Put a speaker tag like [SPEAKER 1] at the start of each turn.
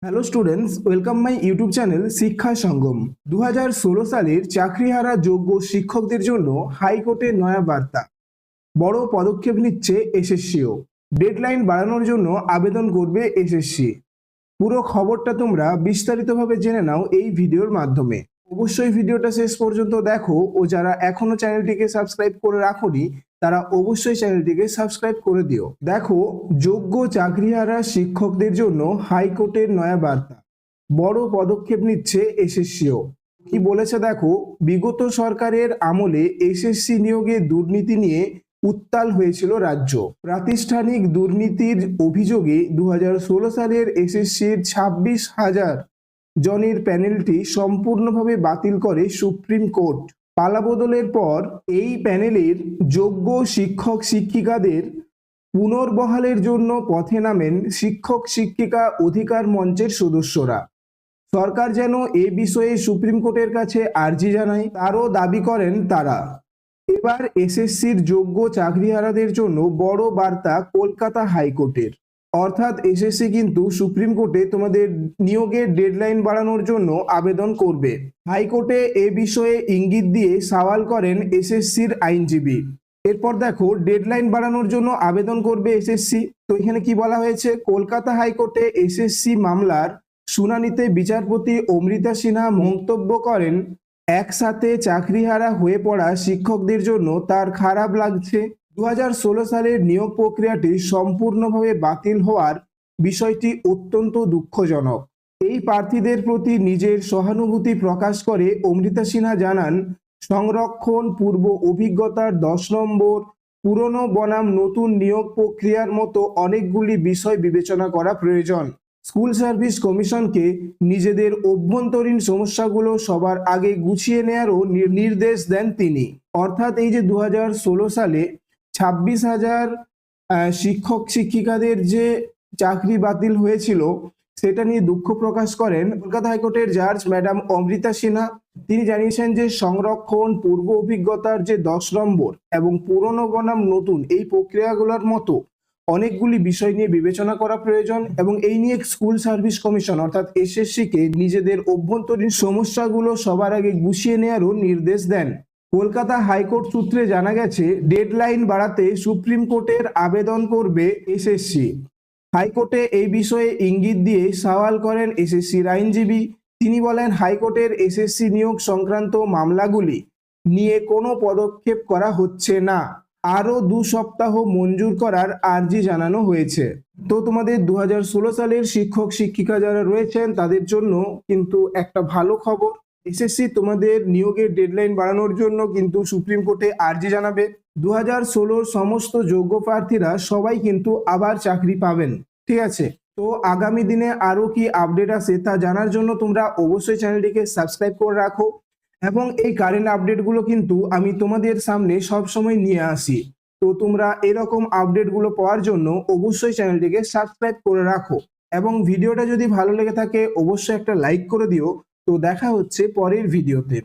[SPEAKER 1] Hello students, welcome my YouTube channel শিক্ষা সঙ্গম। 2016 সালের চাকরিহারা যোগ্য শিক্ষকদের জন্য হাইকোর্টের নয়া বার্তা। বড় পদক্ষেপ নিচ্ছে এসএসসিও। ডেডলাইন বাড়ানোর জন্য আবেদন করবে এসএসসি। পুরো খবরটা তোমরা বিস্তারিতভাবে জেনে নাও এই ভিডিওর মাধ্যমে। অবশ্যই ভিডিওটা শেষ পর্যন্ত দেখো ও যারা এখনো চ্যানেলটিকে সাবস্ক্রাইব করে রাখোনি তারা অবশ্যই চ্যানেলটিকে সাবস্ক্রাইব করে দিও। দেখো, যোগ্য চাকরিহারা শিক্ষকদের জন্য হাইকোর্টের নয়া বার্তা। বড় পদক্ষেপ নিচ্ছে এসএসসিও। কি বলেছে দেখো, বিগত সরকারের আমলে এসএসসি নিয়োগে দুর্নীতি নিয়ে উত্তাল হয়েছিল রাজ্য। প্রাতিষ্ঠানিক দুর্নীতির অভিযোগে 2016 সালের এসএসসির 26,000 জনের প্যানেলটি সম্পূর্ণভাবে বাতিল করে সুপ্রিম কোর্ট। পালাবদলের পর এই প্যানেলের যোগ্য শিক্ষক শিক্ষিকাদের পুনর্বহালের জন্য পথে নামেন শিক্ষক শিক্ষিকা অধিকার মঞ্চের সদস্যরা। সরকার যেন এ বিষয়ে সুপ্রিম কোর্টের কাছে আর্জি জানায়, তারও দাবি করেন তারা। এবার এসএসসির যোগ্য চাকরিহারাদের জন্য বড় বার্তা কলকাতা হাইকোর্টের। অর্থাৎ এসএসসি কিন্তু সুপ্রিম কোর্টে তোমাদের নিয়োগের ডেডলাইন বাড়ানোর জন্য আবেদন করবে। হাইকোর্টে এ বিষয়ে ইঙ্গিত দিয়ে সওয়াল করেন এসএসসির আইনজীবী। এরপর দেখো, ডেডলাইন বাড়ানোর জন্য আবেদন করবে এসএসসি। তো এখানে কি বলা হয়েছে, কলকাতা হাইকোর্টে এসএসসি মামলার শুনানিতে বিচারপতি অমৃতা সিনহা মন্তব্য করেন, একসাথে চাকরিহারা হয়ে পড়া শিক্ষকদের জন্য তার খারাপ লাগছে। 2016 সালের নিয়োগ প্রক্রিয়াটি সম্পূর্ণভাবে বাতিল হওয়ার বিষয়টি অত্যন্ত দুঃখজনক। এই প্রার্থীদের প্রতি নিজের সহানুভূতি প্রকাশ করে অমৃতা সিনহা জানান, সংরক্ষণ, পূর্ব অভিজ্ঞতার 10 নম্বর, পুরনো বনাম নতুন নিয়োগ প্রক্রিয়ার মতো অনেকগুলি বিষয় বিবেচনা করা প্রয়োজন। স্কুল সার্ভিস কমিশনকে নিজেদের অভ্যন্তরীণ সমস্যাগুলো সবার আগে গুছিয়ে নেওয়ারও নির্দেশ দেন তিনি। অর্থাৎ এই যে 2016 সালে 26,000 শিক্ষক শিক্ষিকাদের যে চাকরি বাতিল হয়েছিল সেটা নিয়ে দুঃখ প্রকাশ করেন কলকাতা হাইকোর্টের জাজ ম্যাডাম অমৃতা সিনহা। তিনি জানিয়েছেন যে সংরক্ষণ, পূর্ব অভিজ্ঞতার যে 10 নম্বর এবং পুরনো বনাম নতুন এই প্রক্রিয়াগুলোর মতো অনেকগুলি বিষয় নিয়ে বিবেচনা করা প্রয়োজন এবং এই নিয়ে স্কুল সার্ভিস কমিশন অর্থাৎ এসএসসি কে নিজেদের অভ্যন্তরীণ সমস্যাগুলো সবার আগে গুছিয়ে নেওয়ারও নির্দেশ দেন। কলকাতা হাইকোর্ট সূত্রে জানা গেছে, ডেডলাইন বাড়াতে সুপ্রিম কোর্টের আবেদন করবে এসএসসি। হাইকোর্টে এই বিষয়ে ইঙ্গিত দিয়ে সওয়াল করেন এসএসসির আইনজীবী। তিনি বলেন, হাইকোর্টের এসএসসি নিয়োগ সংক্রান্ত মামলাগুলি নিয়ে কোনো পদক্ষেপ করা হচ্ছে না। আরো 2 সপ্তাহ মঞ্জুর করার আর্জি জানানো হয়েছে। তো তোমাদের 2016 সালের শিক্ষক শিক্ষিকা যারা রয়েছেন তাদের জন্য কিন্তু একটা ভালো খবর। এসএসসি তোমাদের নিয়োগের ডেডলাইন বাড়ানোর জন্য কিন্তু সুপ্রিম কোর্টে আর্জি জানাবে। 2016 সমস্ত যোগ্য প্রার্থীরা সবাই কিন্তু আবার চাকরি পাবেন। ঠিক আছে, তো আগামী দিনে আরো কি আপডেট আসে তা জানার জন্য তোমরা অবশ্যই চ্যানেলটিকে সাবস্ক্রাইব করে রাখো এবং এই কারেন্ট আপডেটগুলো কিন্তু আমি তোমাদের সামনে সব সময় নিয়ে আসি। তো তোমরা এরকম আপডেটগুলো পাওয়ার জন্য অবশ্যই চ্যানেলটিকে সাবস্ক্রাইব করে রাখো এবং ভিডিওটা যদি ভালো লেগে থাকে অবশ্যই একটা লাইক করে দিও। তো দেখা হচ্ছে পরের ভিডিওতে।